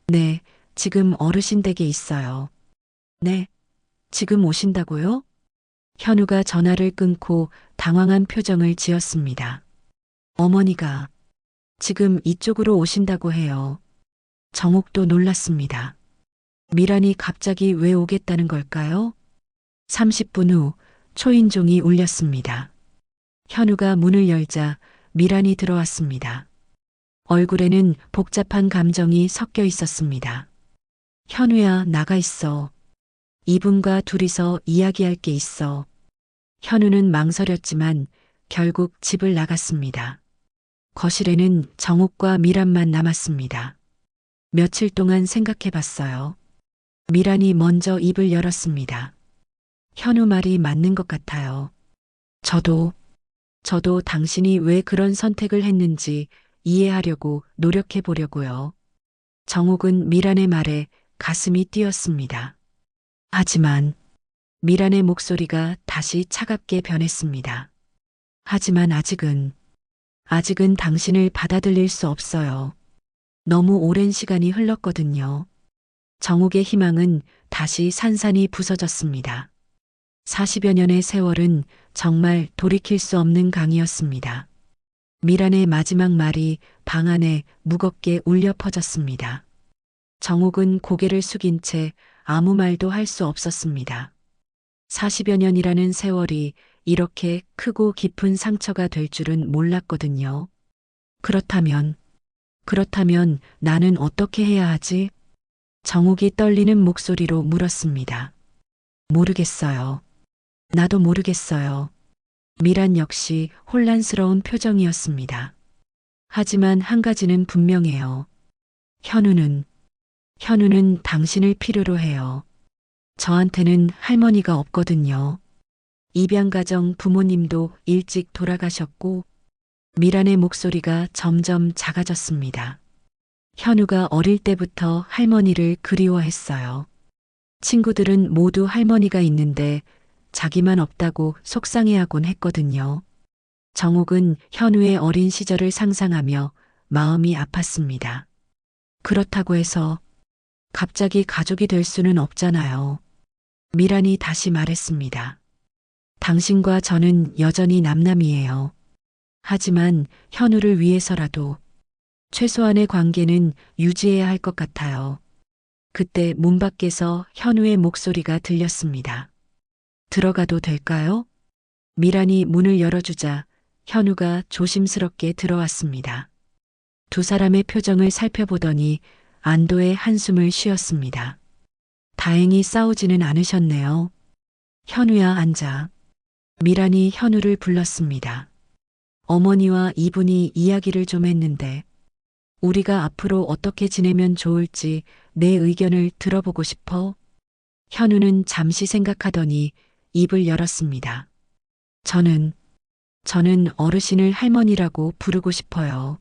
S1: 네, 지금 어르신 댁에 있어요. 네, 지금 오신다고요? 현우가 전화를 끊고 당황한 표정을 지었습니다. 어머니가 지금 이쪽으로 오신다고 해요. 정욱도 놀랐습니다. 미란이 갑자기 왜 오겠다는 걸까요? 30분 후 초인종이 울렸습니다. 현우가 문을 열자 미란이 들어왔습니다. 얼굴에는 복잡한 감정이 섞여 있었습니다. 현우야, 나가 있어. 이분과 둘이서 이야기할 게 있어. 현우는 망설였지만 결국 집을 나갔습니다. 거실에는 정욱과 미란만 남았습니다. 며칠 동안 생각해 봤어요. 미란이 먼저 입을 열었습니다. 현우 말이 맞는 것 같아요. 저도 당신이 왜 그런 선택을 했는지 이해하려고 노력해 보려고요. 정욱은 미란의 말에 가슴이 뛰었습니다. 하지만 미란의 목소리가 다시 차갑게 변했습니다. 하지만 아직은 당신을 받아들일 수 없어요. 너무 오랜 시간이 흘렀거든요. 정욱의 희망은 다시 산산이 부서졌습니다. 40여 년의 세월은 정말 돌이킬 수 없는 강이었습니다. 미란의 마지막 말이 방 안에 무겁게 울려 퍼졌습니다. 정욱은 고개를 숙인 채 아무 말도 할 수 없었습니다. 40여 년이라는 세월이 이렇게 크고 깊은 상처가 될 줄은 몰랐거든요. 그렇다면 나는 어떻게 해야 하지? 정욱이 떨리는 목소리로 물었습니다. 모르겠어요. 나도 모르겠어요. 미란 역시 혼란스러운 표정이었습니다. 하지만 한 가지는 분명해요. 현우는 당신을 필요로 해요. 저한테는 할머니가 없거든요. 입양가정 부모님도 일찍 돌아가셨고, 미란의 목소리가 점점 작아졌습니다. 현우가 어릴 때부터 할머니를 그리워했어요. 친구들은 모두 할머니가 있는데 자기만 없다고 속상해하곤 했거든요. 정욱은 현우의 어린 시절을 상상하며 마음이 아팠습니다. 그렇다고 해서 갑자기 가족이 될 수는 없잖아요. 미란이 다시 말했습니다. 당신과 저는 여전히 남남이에요. 하지만 현우를 위해서라도 최소한의 관계는 유지해야 할 것 같아요. 그때 문 밖에서 현우의 목소리가 들렸습니다. 들어가도 될까요? 미란이 문을 열어주자 현우가 조심스럽게 들어왔습니다. 두 사람의 표정을 살펴보더니 안도의 한숨을 쉬었습니다. 다행히 싸우지는 않으셨네요. 현우야, 앉아. 미란이 현우를 불렀습니다. 어머니와 이분이 이야기를 좀 했는데 우리가 앞으로 어떻게 지내면 좋을지 내 의견을 들어보고 싶어. 현우는 잠시 생각하더니 입을 열었습니다. 저는 어르신을 할머니라고 부르고 싶어요.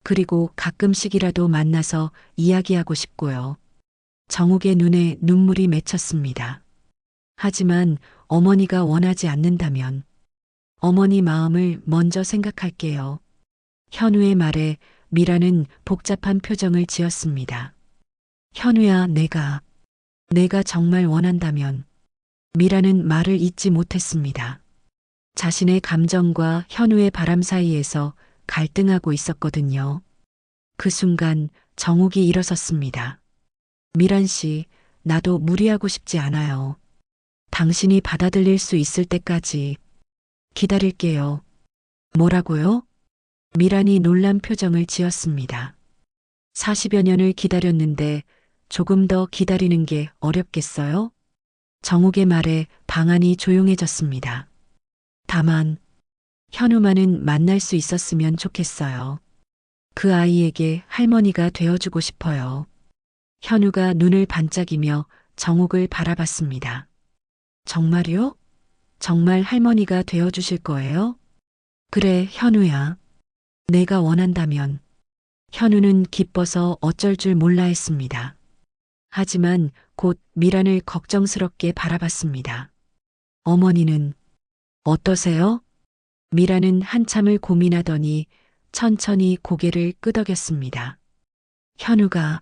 S1: 그리고 가끔씩이라도 만나서 이야기하고 싶고요. 정욱의 눈에 눈물이 맺혔습니다. 하지만 어머니가 원하지 않는다면 어머니 마음을 먼저 생각할게요. 현우의 말에 미라는 복잡한 표정을 지었습니다. 현우야, 내가 정말 원한다면. 미라는 말을 잇지 못했습니다. 자신의 감정과 현우의 바람 사이에서 갈등하고 있었거든요. 그 순간 정욱이 일어섰습니다. 미란 씨, 나도 무리하고 싶지 않아요. 당신이 받아들일 수 있을 때까지 기다릴게요. 뭐라고요? 미란이 놀란 표정을 지었습니다. 40여 년을 기다렸는데 조금 더 기다리는 게 어렵겠어요? 정욱의 말에 방안이 조용해졌습니다. 다만 현우만은 만날 수 있었으면 좋겠어요. 그 아이에게 할머니가 되어주고 싶어요. 현우가 눈을 반짝이며 정욱을 바라봤습니다. 정말요? 정말 할머니가 되어주실 거예요? 그래, 현우야. 내가 원한다면. 현우는 기뻐서 어쩔 줄 몰라 했습니다. 하지만 곧 미란을 걱정스럽게 바라봤습니다. 어머니는 어떠세요? 미란은 한참을 고민하더니 천천히 고개를 끄덕였습니다. 현우가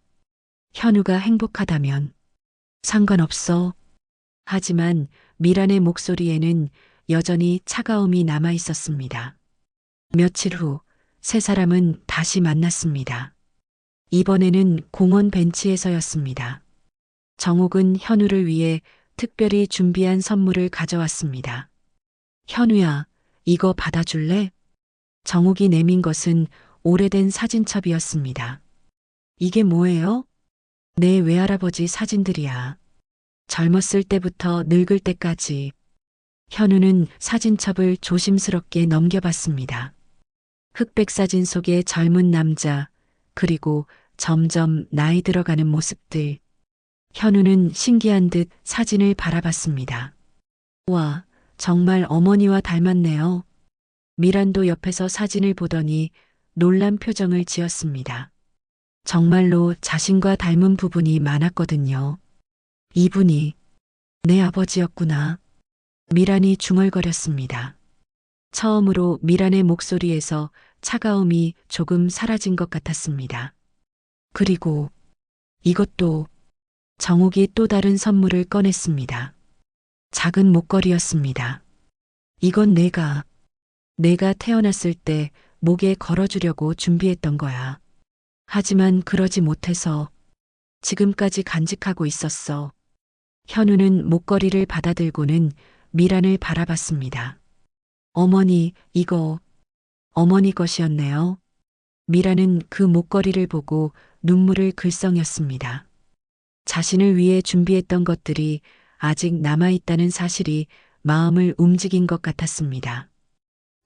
S1: 행복하다면 상관없어. 하지만 미란의 목소리에는 여전히 차가움이 남아 있었습니다. 며칠 후 세 사람은 다시 만났습니다. 이번에는 공원 벤치에서였습니다. 정욱은 현우를 위해 특별히 준비한 선물을 가져왔습니다. 현우야, 이거 받아줄래? 정욱이 내민 것은 오래된 사진첩이었습니다. 이게 뭐예요? 내 외할아버지 사진들이야. 젊었을 때부터 늙을 때까지. 현우는 사진첩을 조심스럽게 넘겨봤습니다. 흑백 사진 속의 젊은 남자, 그리고 점점 나이 들어가는 모습들. 현우는 신기한 듯 사진을 바라봤습니다. 와, 정말 어머니와 닮았네요. 미란도 옆에서 사진을 보더니 놀란 표정을 지었습니다. 정말로 자신과 닮은 부분이 많았거든요. 이분이 내 아버지였구나. 미란이 중얼거렸습니다. 처음으로 미란의 목소리에서 차가움이 조금 사라진 것 같았습니다. 그리고 이것도 정욱이 또 다른 선물을 꺼냈습니다. 작은 목걸이였습니다. 이건 내가 태어났을 때 목에 걸어주려고 준비했던 거야. 하지만 그러지 못해서 지금까지 간직하고 있었어. 현우는 목걸이를 받아들고는 미란을 바라봤습니다. 어머니, 이거 어머니 것이었네요. 미란은 그 목걸이를 보고 눈물을 글썽였습니다. 자신을 위해 준비했던 것들이 아직 남아있다는 사실이 마음을 움직인 것 같았습니다.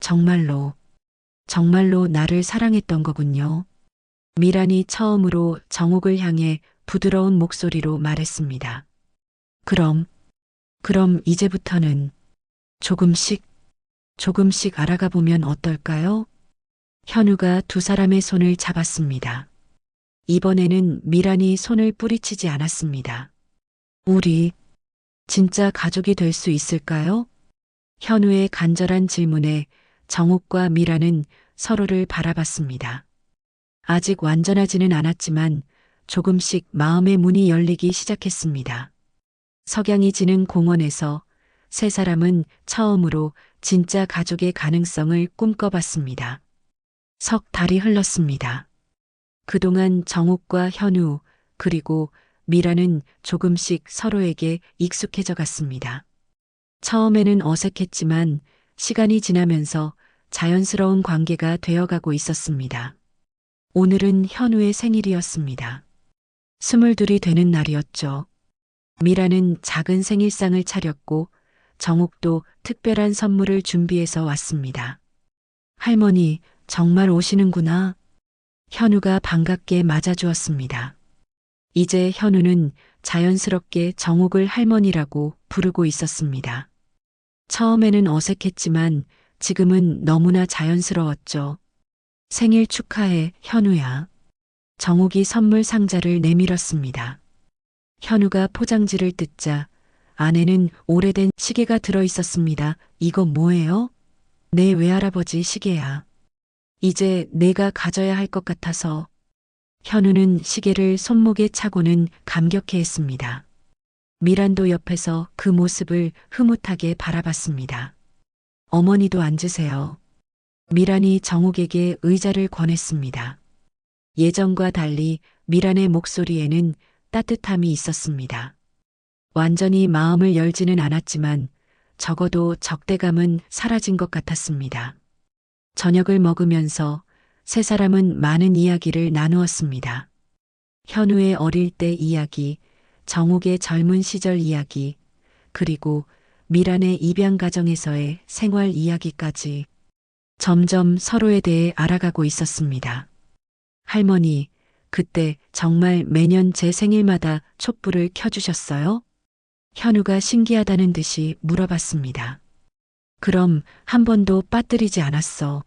S1: 정말로 나를 사랑했던 거군요. 미란이 처음으로 정욱을 향해 부드러운 목소리로 말했습니다. 그럼 이제부터는 조금씩 알아가 보면 어떨까요? 현우가 두 사람의 손을 잡았습니다. 이번에는 미란이 손을 뿌리치지 않았습니다. 우리 진짜 가족이 될 수 있을까요? 현우의 간절한 질문에 정욱과 미란은 서로를 바라봤습니다. 아직 완전하지는 않았지만 조금씩 마음의 문이 열리기 시작했습니다. 석양이 지는 공원에서 세 사람은 처음으로 진짜 가족의 가능성을 꿈꿔봤습니다. 석 달이 흘렀습니다. 그동안 정욱과 현우 그리고 미라는 조금씩 서로에게 익숙해져 갔습니다. 처음에는 어색했지만 시간이 지나면서 자연스러운 관계가 되어가고 있었습니다. 오늘은 현우의 생일이었습니다. 22이 되는 날이었죠. 미라는 작은 생일상을 차렸고 정욱도 특별한 선물을 준비해서 왔습니다. 할머니, 정말 오시는구나. 현우가 반갑게 맞아주었습니다. 이제 현우는 자연스럽게 정욱을 할머니라고 부르고 있었습니다. 처음에는 어색했지만 지금은 너무나 자연스러웠죠. 생일 축하해, 현우야. 정욱이 선물 상자를 내밀었습니다. 현우가 포장지를 뜯자 안에는 오래된 시계가 들어 있었습니다. 이거 뭐예요? 내 외할아버지 시계야. 이제 내가 가져야 할 것 같아서. 현우는 시계를 손목에 차고는 감격해했습니다. 미란도 옆에서 그 모습을 흐뭇하게 바라봤습니다. 어머니도 앉으세요. 미란이 정욱에게 의자를 권했습니다. 예전과 달리 미란의 목소리에는 따뜻함이 있었습니다. 완전히 마음을 열지는 않았지만 적어도 적대감은 사라진 것 같았습니다. 저녁을 먹으면서 세 사람은 많은 이야기를 나누었습니다. 현우의 어릴 때 이야기, 정욱의 젊은 시절 이야기, 그리고 미란의 입양 가정에서의 생활 이야기까지 점점 서로에 대해 알아가고 있었습니다. 할머니, 그때 정말 매년 제 생일마다 촛불을 켜주셨어요? 현우가 신기하다는 듯이 물어봤습니다. 그럼 한 번도 빠뜨리지 않았어.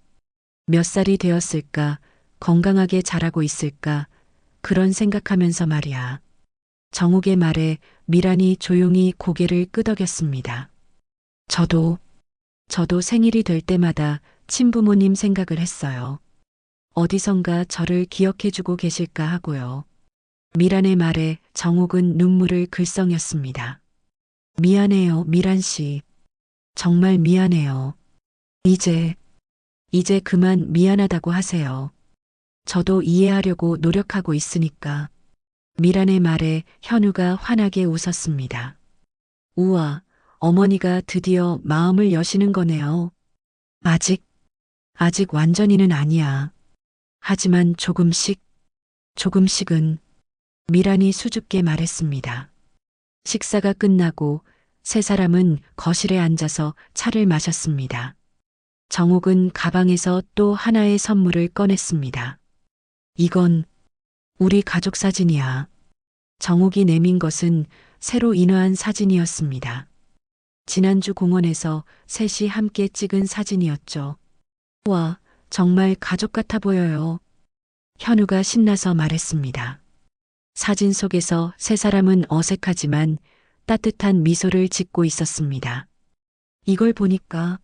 S1: 몇 살이 되었을까? 건강하게 자라고 있을까? 그런 생각하면서 말이야. 정욱의 말에 미란이 조용히 고개를 끄덕였습니다. 저도 생일이 될 때마다 친부모님 생각을 했어요. 어디선가 저를 기억해주고 계실까 하고요. 미란의 말에 정욱은 눈물을 글썽였습니다. 미안해요, 미란 씨. 정말 미안해요. 이제 그만 미안하다고 하세요. 저도 이해하려고 노력하고 있으니까. 미란의 말에 현우가 환하게 웃었습니다. 우와, 어머니가 드디어 마음을 여시는 거네요. 아직 완전히는 아니야. 하지만 조금씩은 미란이 수줍게 말했습니다. 식사가 끝나고 세 사람은 거실에 앉아서 차를 마셨습니다. 정욱은 가방에서 또 하나의 선물을 꺼냈습니다. 이건 우리 가족 사진이야. 정욱이 내민 것은 새로 인화한 사진이었습니다. 지난주 공원에서 셋이 함께 찍은 사진이었죠. 와, 정말 가족 같아 보여요. 현우가 신나서 말했습니다. 사진 속에서 세 사람은 어색하지만 따뜻한 미소를 짓고 있었습니다. 이걸 보니까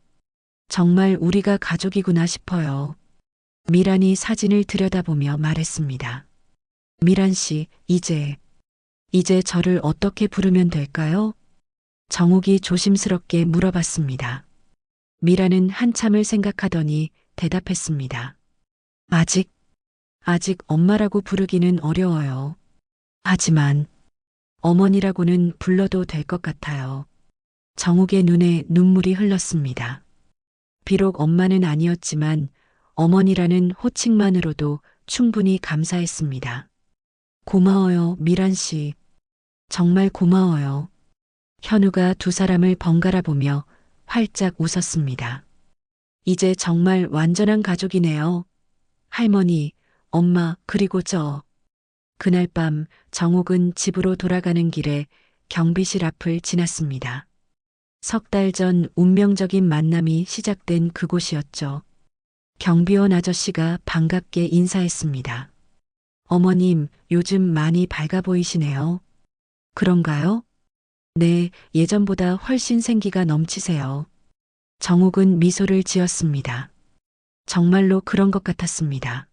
S1: 정말 우리가 가족이구나 싶어요. 미란이 사진을 들여다보며 말했습니다. 미란 씨, 이제 저를 어떻게 부르면 될까요? 정욱이 조심스럽게 물어봤습니다. 미란은 한참을 생각하더니 대답했습니다. 아직 엄마라고 부르기는 어려워요. 하지만 어머니라고는 불러도 될 것 같아요. 정욱의 눈에 눈물이 흘렀습니다. 비록 엄마는 아니었지만 어머니라는 호칭만으로도 충분히 감사했습니다. 고마워요, 미란 씨. 정말 고마워요. 현우가 두 사람을 번갈아 보며 활짝 웃었습니다. 이제 정말 완전한 가족이네요. 할머니, 엄마, 그리고 저. 그날 밤 정욱은 집으로 돌아가는 길에 경비실 앞을 지났습니다. 석 달 전 운명적인 만남이 시작된 그곳이었죠. 경비원 아저씨가 반갑게 인사했습니다. 어머님, 요즘 많이 밝아 보이시네요. 그런가요? 네, 예전보다 훨씬 생기가 넘치세요. 정욱은 미소를 지었습니다. 정말로 그런 것 같았습니다.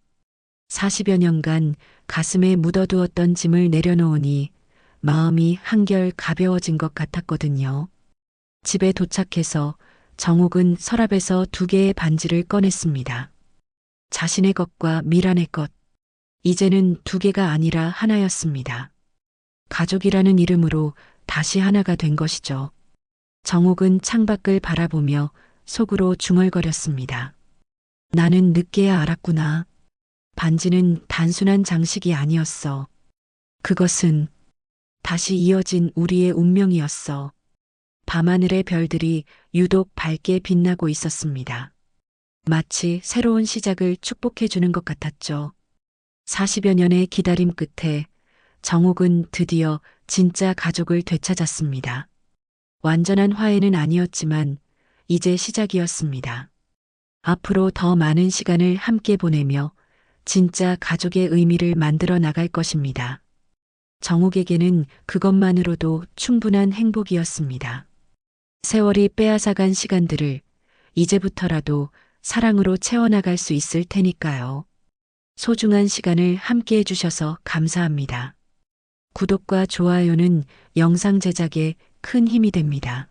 S1: 40여 년간 가슴에 묻어두었던 짐을 내려놓으니 마음이 한결 가벼워진 것 같았거든요. 집에 도착해서 정욱은 서랍에서 2개의 반지를 꺼냈습니다. 자신의 것과 미란의 것. 이제는 2개가 아니라 하나였습니다. 가족이라는 이름으로 다시 하나가 된 것이죠. 정욱은 창밖을 바라보며 속으로 중얼거렸습니다. 나는 늦게야 알았구나. 반지는 단순한 장식이 아니었어. 그것은 다시 이어진 우리의 운명이었어. 밤하늘의 별들이 유독 밝게 빛나고 있었습니다. 마치 새로운 시작을 축복해주는 것 같았죠. 40여 년의 기다림 끝에 정욱은 드디어 진짜 가족을 되찾았습니다. 완전한 화해는 아니었지만 이제 시작이었습니다. 앞으로 더 많은 시간을 함께 보내며 진짜 가족의 의미를 만들어 나갈 것입니다. 정욱에게는 그것만으로도 충분한 행복이었습니다. 세월이 빼앗아간 시간들을 이제부터라도 사랑으로 채워나갈 수 있을 테니까요. 소중한 시간을 함께 해주셔서 감사합니다. 구독과 좋아요는 영상 제작에 큰 힘이 됩니다.